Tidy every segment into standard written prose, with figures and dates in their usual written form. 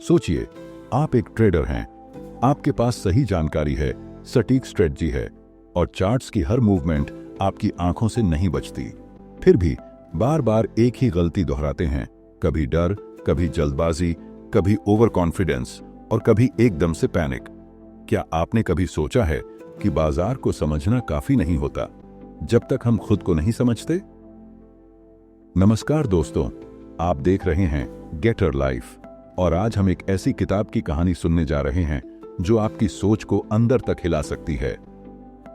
सोचिए, आप एक ट्रेडर हैं, आपके पास सही जानकारी है, सटीक स्ट्रेटजी है और चार्ट्स की हर मूवमेंट आपकी आंखों से नहीं बचती। फिर भी बार बार एक ही गलती दोहराते हैं, कभी डर, कभी जल्दबाजी, कभी ओवर कॉन्फिडेंस और कभी एकदम से पैनिक। क्या आपने कभी सोचा है कि बाजार को समझना काफी नहीं होता जब तक हम खुद को नहीं समझते? नमस्कार दोस्तों, आप देख रहे हैं गेटर लाइफ और आज हम एक ऐसी किताब की कहानी सुनने जा रहे हैं जो आपकी सोच को अंदर तक हिला सकती है।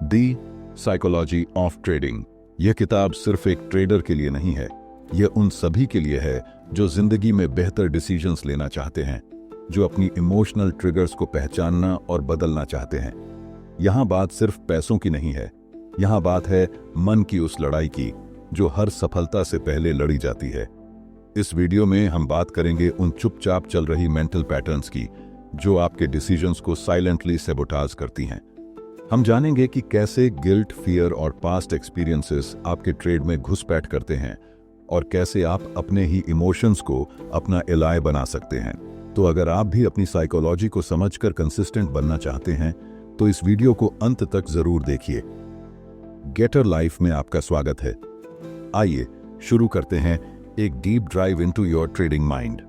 दी साइकोलॉजी ऑफ ट्रेडिंग। यह किताब सिर्फ एक ट्रेडर के लिए नहीं है, यह उन सभी के लिए है जो जिंदगी में बेहतर डिसीजंस लेना चाहते हैं, जो अपनी इमोशनल ट्रिगर्स को पहचानना और बदलना चाहते हैं। यहां बात सिर्फ पैसों की नहीं है, यहां बात है मन की उस लड़ाई की जो हर सफलता से पहले लड़ी जाती है। इस वीडियो में हम बात करेंगे उन चुपचाप चल रही मेंटल पैटर्न्स की जो आपके डिसीजंस को साइलेंटली सैबोटाज करती हैं। हम जानेंगे कि कैसे गिल्ट, फियर और पास्ट एक्सपीरियंसेस आपके ट्रेड में घुसपैठ करते हैं और कैसे आप अपने ही इमोशंस को अपना एलाय बना सकते हैं। तो अगर आप भी अपनी साइकोलॉजी को समझकर कंसिस्टेंट बनना चाहते हैं तो इस वीडियो को अंत तक जरूर देखिए। गेटर लाइफ में आपका स्वागत है। आइए शुरू करते हैं एक deep drive into your trading mind.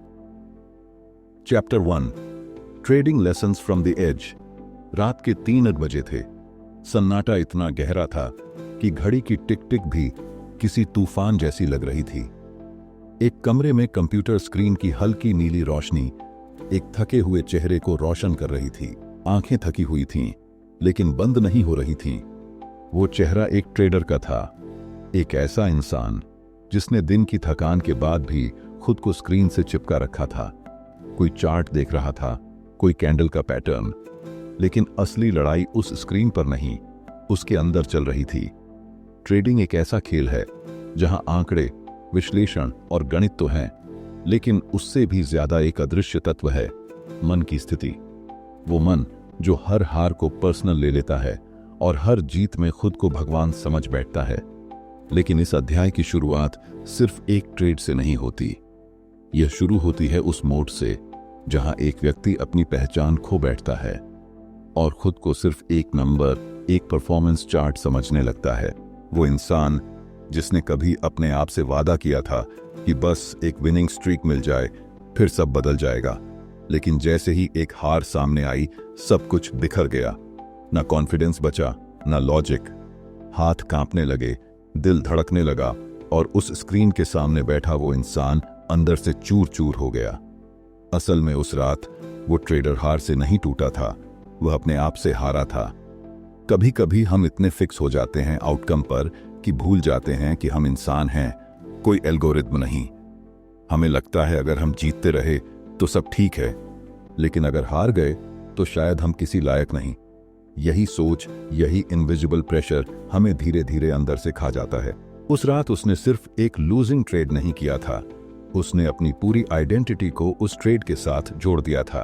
Chapter 1, trading lessons from the edge. रात के 3 बजे थे। सन्नाटा इतना गहरा था कि घड़ी की टिक टिक भी किसी तूफान जैसी लग रही थी। एक कमरे में कंप्यूटर स्क्रीन की हल्की नीली रोशनी एक थके हुए चेहरे को रोशन कर रही थी। आंखें थकी हुई थीं, लेकिन बंद नहीं हो रही थीं। वो चेहरा एक ट्रेडर का था, एक ऐसा इंसान जिसने दिन की थकान के बाद भी खुद को स्क्रीन से चिपका रखा था। कोई चार्ट देख रहा था, कोई कैंडल का पैटर्न, लेकिन असली लड़ाई उस स्क्रीन पर नहीं, उसके अंदर चल रही थी। ट्रेडिंग एक ऐसा खेल है जहां आंकड़े, विश्लेषण और गणित तो हैं, लेकिन उससे भी ज्यादा एक अदृश्य तत्व है, मन की स्थिति। वो मन जो हर हार को पर्सनल ले लेता है और हर जीत में खुद को भगवान समझ बैठता है। लेकिन इस अध्याय की शुरुआत सिर्फ एक ट्रेड से नहीं होती। यह शुरू होती है उस मोड से जहां एक व्यक्ति अपनी पहचान खो बैठता है और खुद को सिर्फ एक नंबर, एक परफॉर्मेंस चार्ट समझने लगता है। वो इंसान जिसने कभी अपने आप से वादा किया था कि बस एक विनिंग स्ट्रीक मिल जाए फिर सब बदल जाएगा, लेकिन जैसे ही एक हार सामने आई सब कुछ बिखर गया। ना कॉन्फिडेंस बचा, ना लॉजिक। हाथ कांपने लगे, दिल धड़कने लगा और उस स्क्रीन के सामने बैठा वो इंसान अंदर से चूर चूर हो गया। असल में उस रात वो ट्रेडर हार से नहीं टूटा था, वह अपने आप से हारा था। कभी कभी हम इतने फिक्स हो जाते हैं आउटकम पर कि भूल जाते हैं कि हम इंसान हैं, कोई एल्गोरिथम नहीं। हमें लगता है अगर हम जीतते रहे तो सब ठीक है, लेकिन अगर हार गए तो शायद हम किसी लायक नहीं। यही सोच, यही इनविजिबल प्रेशर हमें धीरे धीरे अंदर से खा जाता है। उस रात उसने सिर्फ एक लूजिंग ट्रेड नहीं किया था, उसने अपनी पूरी आइडेंटिटी को उस ट्रेड के साथ जोड़ दिया था।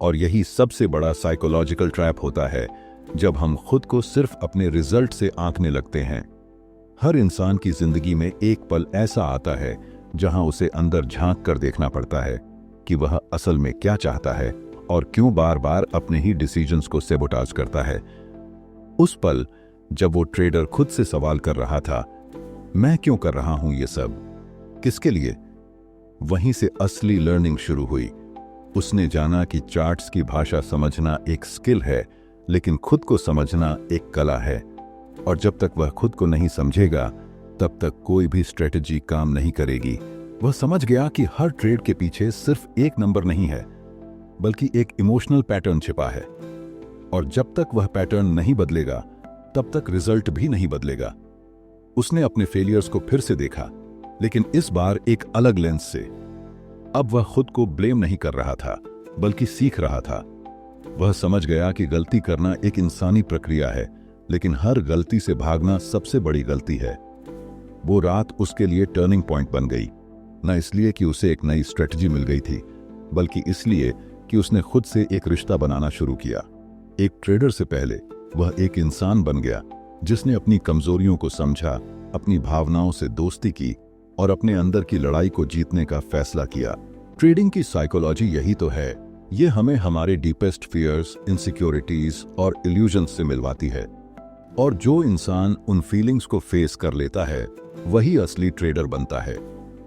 और यही सबसे बड़ा साइकोलॉजिकल ट्रैप होता है जब हम खुद को सिर्फ अपने रिजल्ट से आंकने लगते हैं। हर इंसान की जिंदगी में एक पल ऐसा आता है जहां उसे अंदर झांक कर देखना पड़ता है कि वह असल में क्या चाहता है और क्यों बार बार अपने ही डिसीजंस को सैबोटाज करता है। उस पल जब वो ट्रेडर खुद से सवाल कर रहा था, मैं क्यों कर रहा हूं ये सब, किसके लिए, वहीं से असली लर्निंग शुरू हुई। उसने जाना कि चार्ट्स की भाषा समझना एक स्किल है, लेकिन खुद को समझना एक कला है। और जब तक वह खुद को नहीं समझेगा तब तक कोई भी स्ट्रेटजी काम नहीं करेगी। वह समझ गया कि हर ट्रेड के पीछे सिर्फ एक नंबर नहीं है, बल्कि एक इमोशनल पैटर्न छिपा है। और जब तक वह पैटर्न नहीं बदलेगा तब तक रिजल्ट भी नहीं बदलेगा। उसने अपने फेलियर्स को फिर से देखा, लेकिन इस बार एक अलग लेंस से। अब वह खुद को ब्लेम नहीं कर रहा था, बल्कि सीख रहा था। वह समझ गया कि गलती करना एक इंसानी प्रक्रिया है, लेकिन हर गलती से भागना सबसे बड़ी गलती है। वो रात उसके लिए टर्निंग पॉइंट बन गई, न इसलिए कि उसे एक नई स्ट्रेटजी मिल गई थी, बल्कि इसलिए कि उसने खुद से एक रिश्ता बनाना शुरू किया। एक ट्रेडर से पहले वह एक इंसान बन गया जिसने अपनी कमजोरियों को समझा, अपनी भावनाओं से दोस्ती की और अपने अंदर की लड़ाई को जीतने का फैसला किया। ट्रेडिंग की साइकोलॉजी यही तो है। ये हमें हमारे डीपेस्ट फियर्स, इनसिक्योरिटीज और इल्यूजन्स से मिलवाती है। और जो इंसान उन फीलिंग्स को फेस कर लेता है वही असली ट्रेडर बनता है।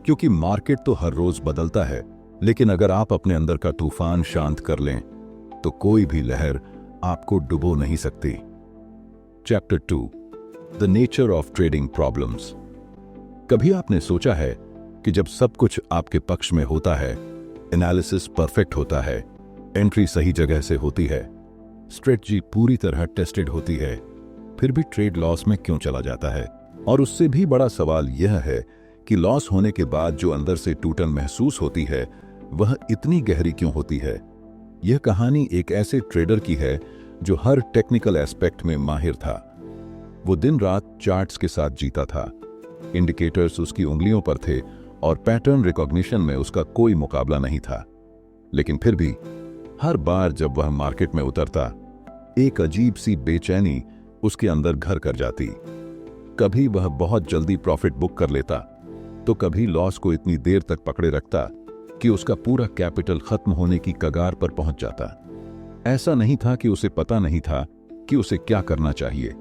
क्योंकि मार्केट तो हर रोज बदलता है, लेकिन अगर आप अपने अंदर का तूफान शांत कर लें तो कोई भी लहर आपको डुबो नहीं सकती। Chapter 2, the nature of trading problems. कभी आपने सोचा है कि जब सब कुछ आपके पक्ष में होता है, एनालिसिस परफेक्ट होता है, एंट्री सही जगह से होती है, स्ट्रेटजी पूरी तरह टेस्टेड होती है, फिर भी ट्रेड लॉस में क्यों चला जाता है? और उससे भी बड़ा सवाल यह है कि लॉस होने के बाद जो अंदर से टूटन महसूस होती है वह इतनी गहरी क्यों होती है? यह कहानी एक ऐसे ट्रेडर की है जो हर टेक्निकल एस्पेक्ट में माहिर था। वो दिन रात चार्ट्स के साथ जीता था, इंडिकेटर्स उसकी उंगलियों पर थे और पैटर्न रिकॉग्निशन में उसका कोई मुकाबला नहीं था। लेकिन फिर भी हर बार जब वह मार्केट में उतरता, एक अजीब सी बेचैनी उसके अंदर घर कर जाती। कभी वह बहुत जल्दी प्रॉफिट बुक कर लेता, तो कभी लॉस को इतनी देर तक पकड़े रखता कि उसका पूरा कैपिटल खत्म होने की कगार पर पहुंच जाता। ऐसा नहीं था कि उसे पता नहीं था कि उसे क्या करना चाहिए।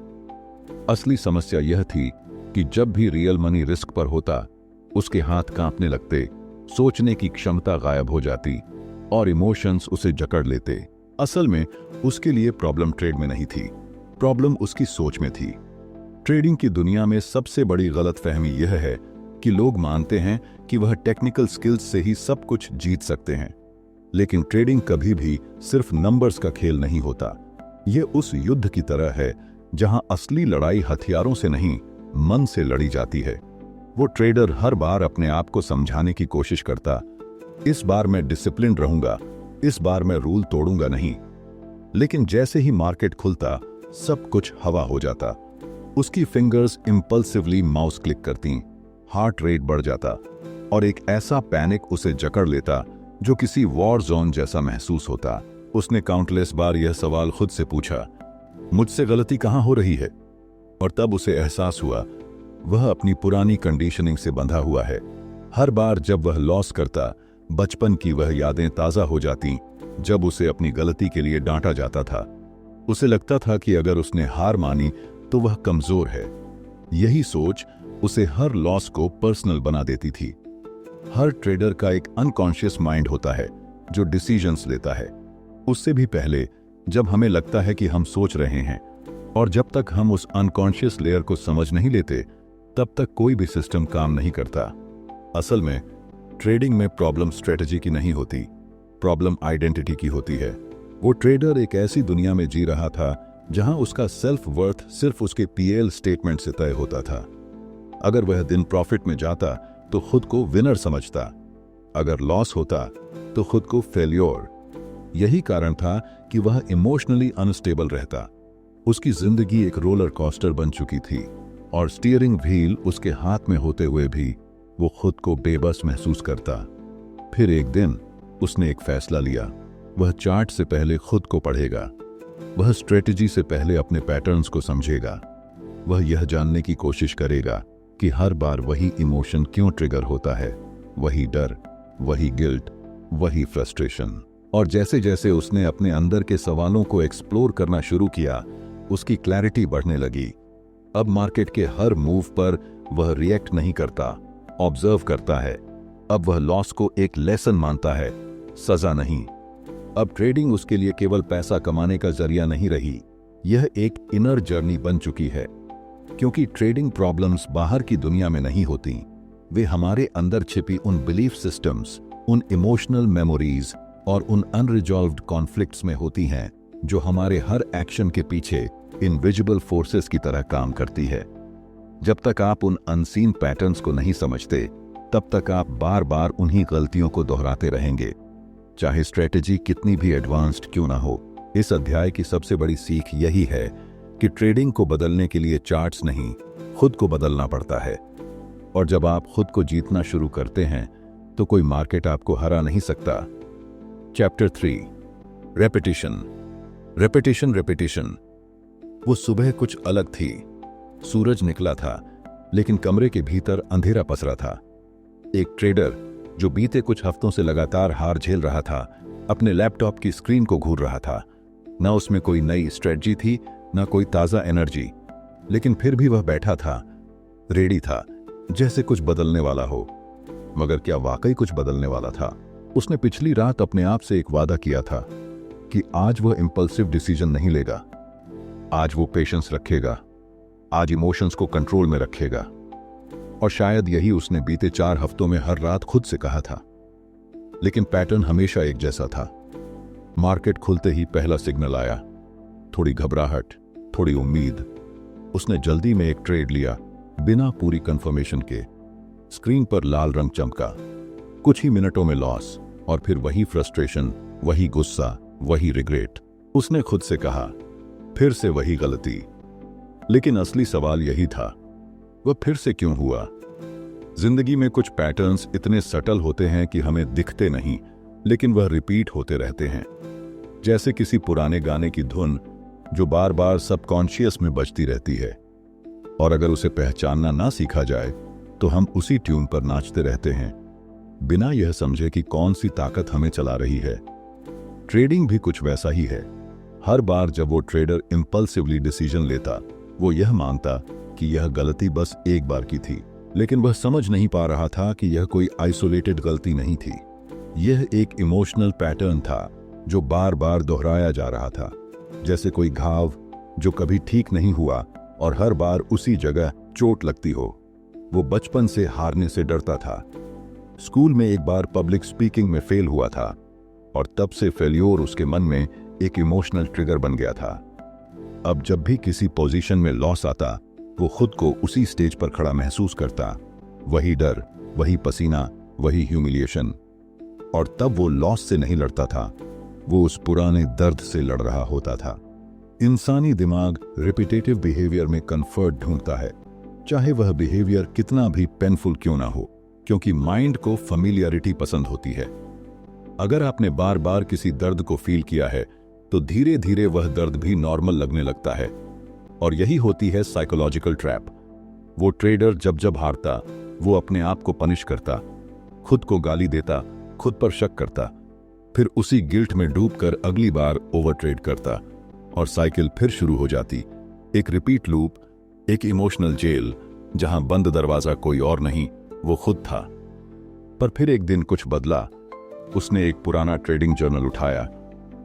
असली समस्या यह थी कि जब भी रियल मनी रिस्क पर होता, उसके हाथ कांपने लगते, सोचने की क्षमता गायब हो जाती और इमोशंस उसे जकड़ लेते। असल में उसके लिए प्रॉब्लम ट्रेड में नहीं थी, प्रॉब्लम उसकी सोच में थी। ट्रेडिंग की दुनिया में सबसे बड़ी गलतफहमी यह है कि लोग मानते हैं कि वह टेक्निकल स्किल्स से ही सब कुछ जीत सकते हैं। लेकिन ट्रेडिंग कभी भी सिर्फ नंबर्स का खेल नहीं होता। यह उस युद्ध की तरह है जहां असली लड़ाई हथियारों से नहीं, मन से लड़ी जाती है। वो ट्रेडर हर बार अपने आप को समझाने की कोशिश करता, इस बार मैं डिसिप्लिन रहूंगा, इस बार मैं रूल तोड़ूंगा नहीं। लेकिन जैसे ही मार्केट खुलता, सब कुछ हवा हो जाता। उसकी फिंगर्स इंपल्सिवली माउस क्लिक करती, हार्ट रेट बढ़ जाता और एक ऐसा पैनिक उसे जकड़ लेता जो किसी वॉर जोन जैसा महसूस होता। उसने काउंटलेस बार यह सवाल खुद से पूछा, मुझसे गलती कहां हो रही है? और तब उसे एहसास हुआ वह अपनी पुरानी कंडीशनिंग से बंधा हुआ है। हर बार जब वह लॉस करता, बचपन की वह यादें ताजा हो जाती जब उसे अपनी गलती के लिए डांटा जाता था। उसे लगता था कि अगर उसने हार मानी तो वह कमजोर है। यही सोच उसे हर लॉस को पर्सनल बना देती थी। हर ट्रेडर का एक अनकॉन्शियस माइंड होता है जो डिसीजंस लेता है उससे भी पहले, जब हमें लगता है कि हम सोच रहे हैं। और जब तक हम उस अनकॉन्शियस लेयर को समझ नहीं लेते, तब तक कोई भी सिस्टम काम नहीं करता। असल में ट्रेडिंग में प्रॉब्लम स्ट्रेटजी की नहीं होती, प्रॉब्लम आइडेंटिटी की होती है। वो ट्रेडर एक ऐसी दुनिया में जी रहा था जहां उसका सेल्फ वर्थ सिर्फ उसके पीएल स्टेटमेंट से तय होता था। अगर वह दिन प्रॉफिट में जाता तो खुद को विनर समझता, अगर लॉस होता तो खुद को फेल्योर। यही कारण था कि वह इमोशनली अनस्टेबल रहता। उसकी जिंदगी एक रोलर कोस्टर बन चुकी थी और स्टीयरिंग व्हील उसके हाथ में होते हुए भी वो खुद को बेबस महसूस करता। फिर एक दिन उसने एक फैसला लिया। वह चार्ट से पहले खुद को पढ़ेगा, वह स्ट्रेटजी से पहले अपने पैटर्न्स को समझेगा, वह यह जानने की कोशिश करेगा कि हर बार वही इमोशन क्यों ट्रिगर होता है, वही डर, वही गिल्ट, वही फ्रस्ट्रेशन। और जैसे जैसे उसने अपने अंदर के सवालों को एक्सप्लोर करना शुरू किया, उसकी क्लैरिटी बढ़ने लगी। अब मार्केट के हर मूव पर वह रिएक्ट नहीं करता, ऑब्जर्व करता है। अब वह लॉस को एक लेसन मानता है, सजा नहीं। अब ट्रेडिंग उसके लिए केवल पैसा कमाने का जरिया नहीं रही, यह एक इनर जर्नी बन चुकी है। क्योंकि ट्रेडिंग प्रॉब्लम्स बाहर की दुनिया में नहीं होती, वे हमारे अंदर छिपी उन बिलीफ सिस्टम्स, उन इमोशनल मेमोरीज और उन अनरिजॉल्व्ड कॉन्फ्लिक्ट्स में होती हैं जो हमारे हर एक्शन के पीछे इनविजिबल फोर्सेस की तरह काम करती है। जब तक आप उन अनसीन पैटर्न्स को नहीं समझते, तब तक आप बार बार उन्हीं गलतियों को दोहराते रहेंगे, चाहे स्ट्रेटजी कितनी भी एडवांस्ड क्यों ना हो। इस अध्याय की सबसे बड़ी सीख यही है कि ट्रेडिंग को बदलने के लिए चार्ट्स नहीं, खुद को बदलना पड़ता है। और जब आप खुद को जीतना शुरू करते हैं तो कोई मार्केट आपको हरा नहीं सकता। Chapter 3, repetition. रेपिटेशन। वो सुबह कुछ अलग थी। सूरज निकला था, लेकिन कमरे के भीतर अंधेरा पसरा था। एक ट्रेडर जो बीते कुछ हफ्तों से लगातार हार झेल रहा था, अपने लैपटॉप की स्क्रीन को घूर रहा था। न उसमें कोई नई स्ट्रेटजी थी, न कोई ताज़ा एनर्जी, लेकिन फिर भी वह बैठा था, रेडी था, जैसे कुछ बदलने वाला हो। मगर क्या वाकई कुछ बदलने वाला था? उसने पिछली रात अपने आप से एक वादा किया था कि आज वह इंपल्सिव डिसीजन नहीं लेगा, आज वो पेशेंस रखेगा, आज इमोशंस को कंट्रोल में रखेगा। और शायद यही उसने बीते 4 हफ्तों में हर रात खुद से कहा था। लेकिन पैटर्न हमेशा एक जैसा था। मार्केट खुलते ही पहला सिग्नल आया, थोड़ी घबराहट, थोड़ी उम्मीद। उसने जल्दी में एक ट्रेड लिया, बिना पूरी कंफर्मेशन के। स्क्रीन पर लाल रंग चमका, कुछ ही मिनटों में लॉस, और फिर वही फ्रस्ट्रेशन, वही गुस्सा, वही रिग्रेट। उसने खुद से कहा, फिर से वही गलती। लेकिन असली सवाल यही था, वह फिर से क्यों हुआ? जिंदगी में कुछ पैटर्न्स इतने सटल होते हैं कि हमें दिखते नहीं, लेकिन वह रिपीट होते रहते हैं। जैसे किसी पुराने गाने की धुन जो बार बार सबकॉन्शियस में बजती रहती है, और अगर उसे पहचानना ना सीखा जाए तो हम उसी ट्यून पर नाचते रहते हैं, बिना यह समझे कि कौन सी ताकत हमें चला रही है। ट्रेडिंग भी कुछ वैसा ही है। हर बार जब वो ट्रेडर इंपल्सिवली डिसीजन लेता, वो यह मानता कि यह गलती बस एक बार की थी, लेकिन वह समझ नहीं पा रहा था कि यह कोई आइसोलेटेड गलती नहीं थी। यह एक इमोशनल पैटर्न था जो बार बार दोहराया जा रहा था, जैसे कोई घाव जो कभी ठीक नहीं हुआ और हर बार उसी जगह चोट लगती हो। वो बचपन से हारने से डरता था। स्कूल में एक बार पब्लिक स्पीकिंग में फेल हुआ था, और तब से फेल्योर उसके मन में एक इमोशनल ट्रिगर बन गया था। अब जब भी किसी पोजीशन में लॉस आता, वो खुद को उसी स्टेज पर खड़ा महसूस करता। वही डर, वही पसीना, वही ह्यूमिलिएशन। और तब वो लॉस से नहीं लड़ता था, वो उस पुराने दर्द से लड़ रहा होता था। इंसानी दिमाग रिपीटेटिव बिहेवियर में कंफर्ट ढूंढता है, चाहे वह बिहेवियर कितना भी पेनफुल क्यों ना हो, क्योंकि माइंड को फैमिलियरिटी पसंद होती है। अगर आपने बार बार किसी दर्द को फील किया है, तो धीरे धीरे वह दर्द भी नॉर्मल लगने लगता है। और यही होती है साइकोलॉजिकल ट्रैप। वो ट्रेडर जब जब हारता, वो अपने आप को पनिश करता, खुद को गाली देता, खुद पर शक करता, फिर उसी गिल्ट में डूबकर अगली बार ओवर ट्रेड करता, और साइकिल फिर शुरू हो जाती। एक रिपीट लूप, एक इमोशनल जेल, जहां बंद दरवाजा कोई और नहीं, वो खुद था। पर फिर एक दिन कुछ बदला। उसने एक पुराना ट्रेडिंग जर्नल उठाया,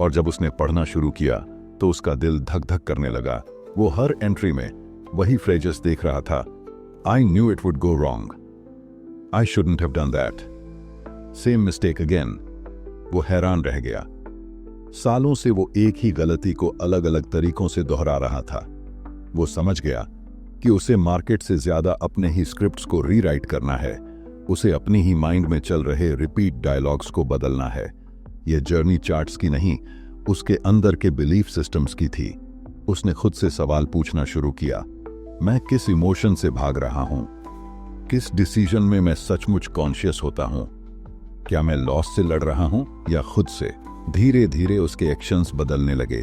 और जब उसने पढ़ना शुरू किया तो उसका दिल धक धक करने लगा। वो हर एंट्री में वही फ्रेजेस देख रहा था, I knew it would go wrong, I shouldn't have done that, same mistake again. वो हैरान रह गया। सालों से वो एक ही गलती को अलग अलग तरीकों से दोहरा रहा था। वो समझ गया कि उसे मार्केट से ज्यादा अपने ही स्क्रिप्ट्स को रीराइट करना है, उसे अपनी ही माइंड में चल रहे रिपीट डायलॉग्स को बदलना है। यह जर्नी चार्ट्स की नहीं, उसके अंदर के बिलीफ सिस्टम्स की थी। उसने खुद से सवाल पूछना शुरू किया, मैं किस इमोशन से भाग रहा हूं? किस डिसीजन में मैं सचमुच कॉन्शियस होता हूं? क्या मैं लॉस से लड़ रहा हूं या खुद से? धीरे धीरे उसके एक्शंस बदलने लगे।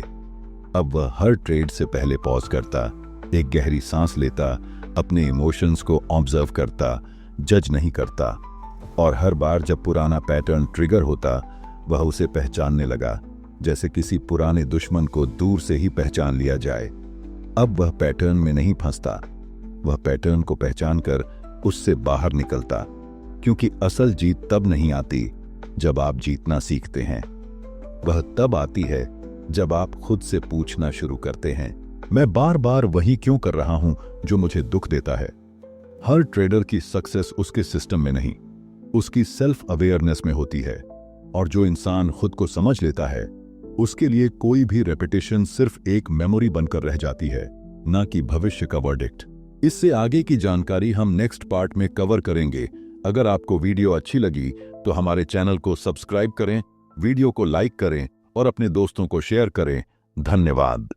अब वह हर ट्रेड से पहले पॉज करता, एक गहरी सांस लेता, अपने इमोशंस को ऑब्जर्व करता, जज नहीं करता। और हर बार जब पुराना पैटर्न ट्रिगर होता, वह उसे पहचानने लगा, जैसे किसी पुराने दुश्मन को दूर से ही पहचान लिया जाए। अब वह पैटर्न में नहीं फंसता, वह पैटर्न को पहचानकर उससे बाहर निकलता, क्योंकि असल जीत तब नहीं आती जब आप जीतना सीखते हैं। वह तब आती है जब आप खुद से पूछना शुरू करते हैं, मैं बार बार वही क्यों कर रहा हूं जो मुझे दुख देता है? हर ट्रेडर की सक्सेस उसके सिस्टम में नहीं, उसकी सेल्फ अवेयरनेस में होती है। और जो इंसान खुद को समझ लेता है, उसके लिए कोई भी रेपिटेशन सिर्फ एक मेमोरी बनकर रह जाती है, ना कि भविष्य का वर्डिक्ट। इससे आगे की जानकारी हम नेक्स्ट पार्ट में कवर करेंगे। अगर आपको वीडियो अच्छी लगी तो हमारे चैनल को सब्सक्राइब करें, वीडियो को लाइक करें और अपने दोस्तों को शेयर करें। धन्यवाद।